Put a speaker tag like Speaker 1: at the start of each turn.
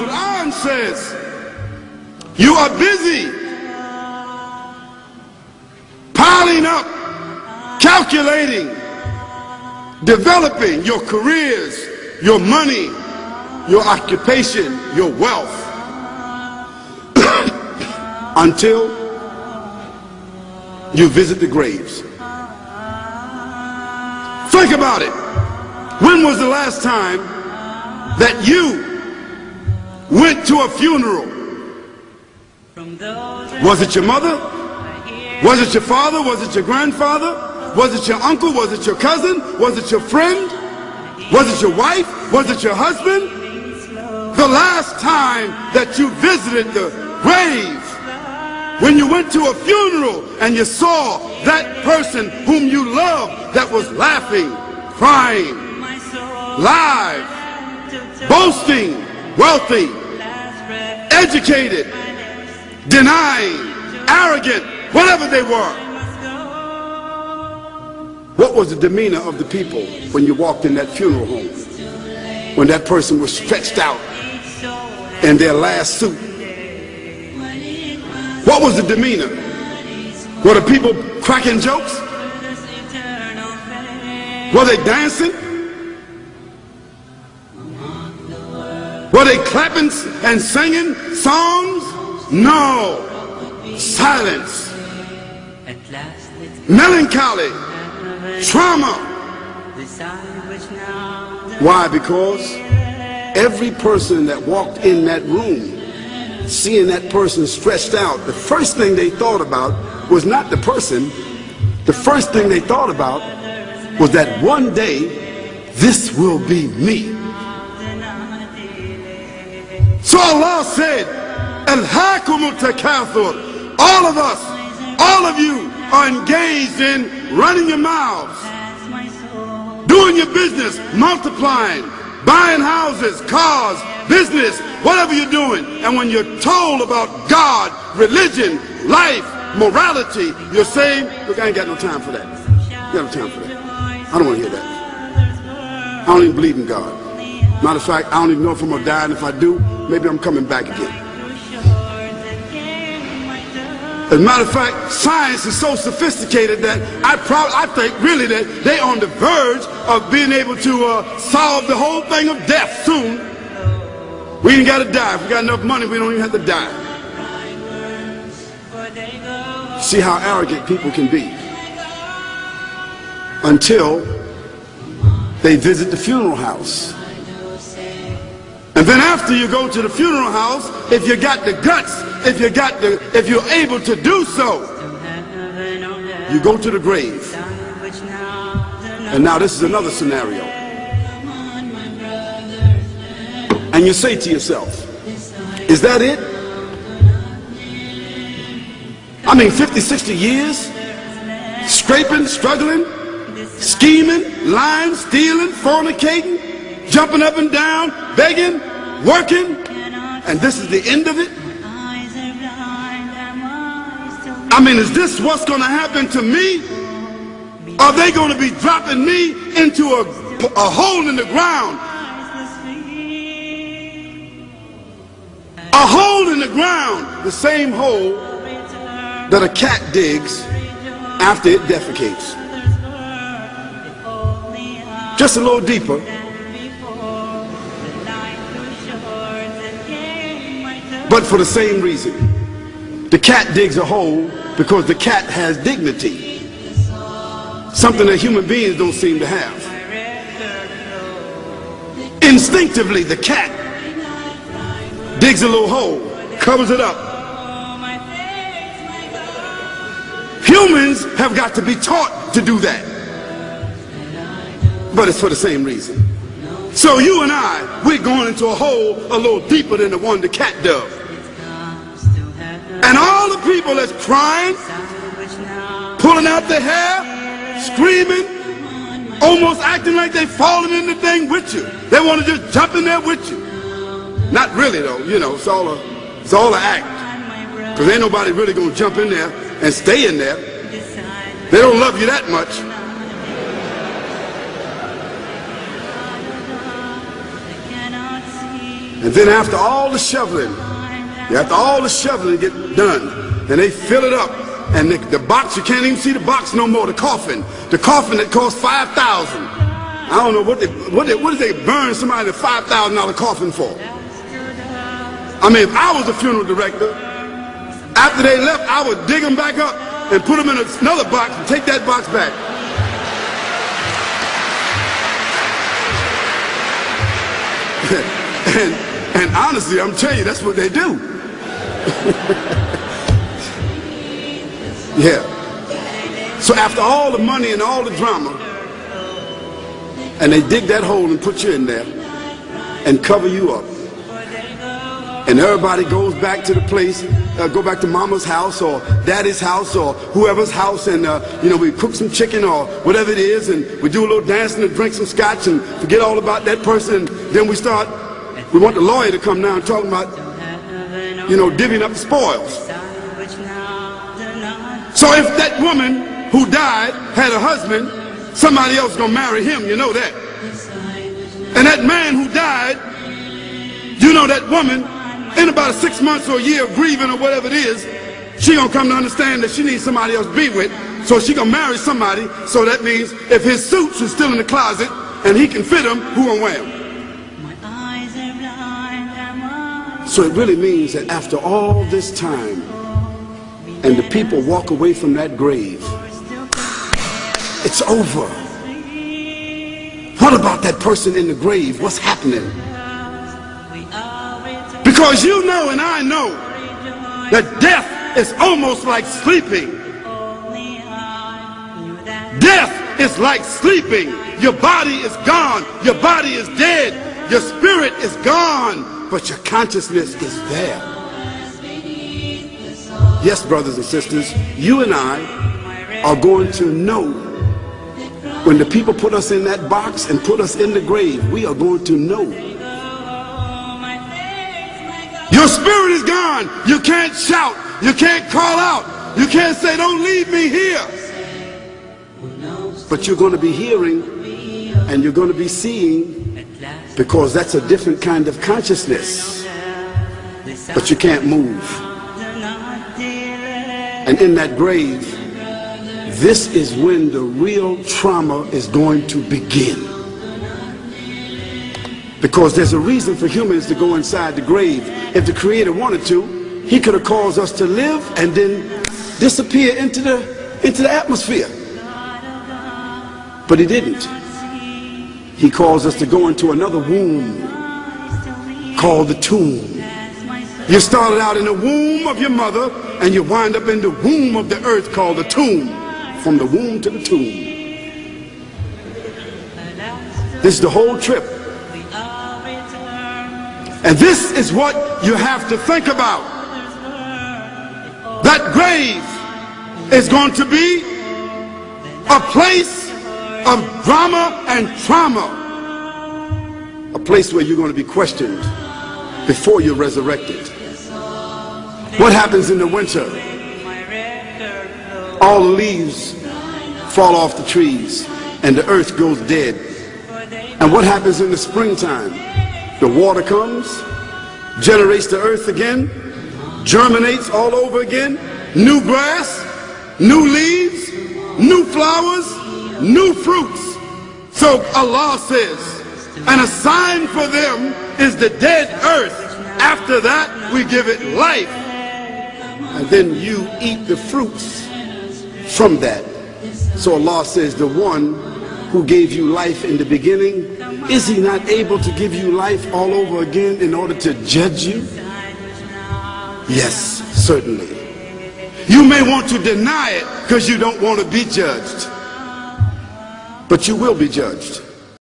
Speaker 1: Quran says, you are busy piling up, calculating, developing your careers, your money, your occupation, your wealth, until you visit the graves. Think about it. When was the last time that you went to a funeral? Was it your mother? Was it your father? Was it your grandfather? Was it your uncle? Was it your cousin? Was it your friend? Was it your wife? Was it your husband? The last time that you visited the grave, when you went to a funeral and you saw that person whom you loved that was laughing, crying, live, boasting, wealthy, educated, denying, arrogant, whatever they were. What was the demeanor of the people when you walked in that funeral home? When that person was stretched out in their last suit? What was the demeanor? Were the people cracking jokes? Were they dancing? Were they clapping and singing songs? No. Silence. Melancholy. Trauma. Why? Because every person that walked in that room, seeing that person stretched out, the first thing they thought about was not the person. The first thing they thought about was that one day this will be me. So Allah said, Alhaakumut takathur. All of us, all of you are engaged in running your mouths, doing your business, multiplying, buying houses, cars, business, whatever you're doing. And when you're told about God, religion, life, morality, you're saying, look, I ain't got no time for that. I got no time for that. I don't want to hear that. I don't even believe in God. Matter of fact, I don't even know if I'm going to die, and if I do, maybe I'm coming back again. As a matter of fact, science is so sophisticated that I think really that they're on the verge of being able to solve the whole thing of death soon. We ain't got to die. If we got enough money, we don't even have to die. See how arrogant people can be until they visit the funeral house. And then after you go to the funeral house, if you got the guts, if you're able to do so, you go to the grave. And now this is another scenario. And you say to yourself, is that it? I mean, 50, 60 years, scraping, struggling, scheming, lying, stealing, fornicating, jumping up and down, begging, working, and this is the end of it? I mean, is this what's going to happen to me? Are they going to be dropping me into a hole in the ground? A hole in the ground, the same hole that a cat digs after it defecates. Just a little deeper. But for the same reason. The cat digs a hole because the cat has dignity. Something that human beings don't seem to have. Instinctively, the cat digs a little hole, covers it up. Humans have got to be taught to do that. But it's for the same reason. So you and I, we're going into a hole a little deeper than the one the cat dug. And all the people that's crying, pulling out their hair, screaming, almost acting like they falling in the thing with you. They want to just jump in there with you. Not really though, you know, it's all an act. Because ain't nobody really going to jump in there and stay in there. They don't love you that much. And then after all the shoveling get done, and they fill it up, and the box, you can't even see the box no more, the coffin that cost $5,000. I don't know what did they burn somebody in a $5,000 coffin for? I mean, if I was a funeral director, after they left, I would dig them back up and put them in another box and take that box back. and honestly, I'm telling you, that's what they do. Yeah. So after all the money and all the drama, and they dig that hole and put you in there and cover you up, and everybody goes back to the place, go back to mama's house or daddy's house or whoever's house, and we cook some chicken or whatever it is, and we do a little dancing and drink some scotch and forget all about that person, and then we want the lawyer to come now and talk about, divvying up the spoils. So if that woman who died had a husband, somebody else is going to marry him, you know that. And that man who died, you know that woman, in about 6 months or a year of grieving or whatever it is, she gonna come to understand that she needs somebody else to be with, so she gonna marry somebody. So that means if his suits are still in the closet and he can fit them, who gonna wear them? So it really means that after all this time, and the people walk away from that grave, it's over. What about that person in the grave? What's happening? Because you know and I know that death is almost like sleeping. Death is like sleeping. Your body is gone. Your body is dead. Your spirit is gone. But your consciousness is there. Yes, brothers and sisters, you and I are going to know when the people put us in that box and put us in the grave. We are going to know. Your spirit is gone. You can't shout. You can't call out. You can't say, don't leave me here. But you're going to be hearing and you're going to be seeing, because that's a different kind of consciousness. But you can't move. And in that grave, this is when the real trauma is going to begin. Because there's a reason for humans to go inside the grave. If the Creator wanted to, He could have caused us to live and then disappear into the atmosphere. But He didn't. He caused us to go into another womb called the tomb. You started out in the womb of your mother and you wind up in the womb of the earth called the tomb. From the womb to the tomb. This is the whole trip. And this is what you have to think about. That grave is going to be a place of drama and trauma. A place where you're going to be questioned before you're resurrected. What happens in the winter? All the leaves fall off the trees and the earth goes dead. And what happens in the springtime? The water comes, generates the earth again, germinates all over again, new grass, new leaves, new flowers, new fruits. So Allah says, and a sign for them is the dead earth. After that, we give it life. And then you eat the fruits from that. So Allah says, the one who gave you life in the beginning, is He not able to give you life all over again in order to judge you? Yes, certainly. You may want to deny it because you don't want to be judged. But you will be judged.